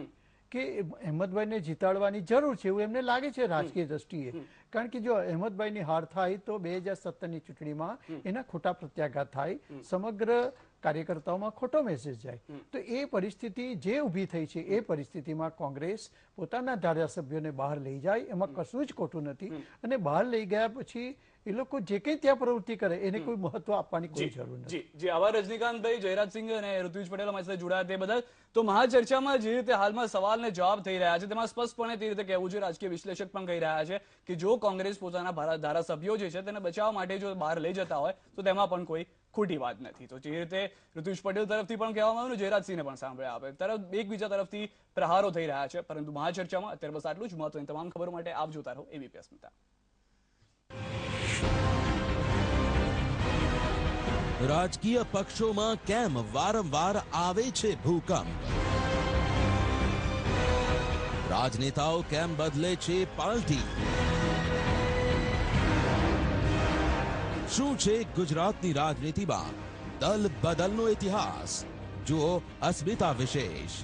Speaker 9: કે અહેમદભાઈને જીતાડવાની જરૂર છે એવું એમને લાગે છે રાજકીય દ્રષ્ટિએ. કારણ કે જો અહેમદભાઈની હાર થાય તો 2017ની ચૂંટણીમાં એના ખોટા પ્રત્યાઘાત થાય, સમગ્ર કાર્યકર્તાઓમાં ખોટો મેસેજ જાય. તો એ પરિસ્થિતિ જે ઊભી થઈ છે એ પરિસ્થિતિમાં કોંગ્રેસ પોતાના ધારાસભ્યોને બહાર લઈ જાય એમાં કશું જ ખોટું નથી. અને બહાર લઈ ગયા પછી એ લોકો જે કંઈ ત્યાં પ્રવૃત્તિ કરે એને કોઈ મહત્વ આપવાની કોઈ જરૂર નથી.
Speaker 1: જી આવા રજનીકાંતભાઈ, જયરાજસિંહ અને ઋતુજ પટેલ અમારી સાથે જોડાયા તે બદલ. તો મહાચર્ચામાં જે રીતે હાલમાં સવાલ ને જવાબ થઈ રહ્યા છે તેમાં સ્પષ્ટપણે તે રીતે કહેવું છે, રાજકીય વિશ્લેષક પણ કહી રહ્યા છે કે જો કોંગ્રેસ પોતાના ધારાસભ્યો જે છે તેને બચાવવા માટે જો બહાર લઈ જતા હોય તો તેમાં પણ કોઈ ખોટી વાત નથી. તો જે રીતે ઋતુજ પટેલ તરફથી પણ કહેવામાં આવ્યું, જયરાજસિંહને પણ સાંભળ્યા આપણે તરફ એકબીજા તરફથી પ્રહારો થઈ રહ્યા છે. પરંતુ મહાચર્ચામાં અત્યારે બસ આટલું જ. મહત્વની તમામ ખબરો માટે આપ જોતા રહો એબીપી અસ્મિતા.
Speaker 10: રાજકીય પક્ષોમાં કેમ વારંવાર આવે છે ભૂકંપ? રાજનેતાઓ કેમ બદલે છે પાર્ટી? શું છે ગુજરાતની રાજનીતિમાં દલ બદલનો ઇતિહાસ? જુઓ અસ્મિતા વિશેષ.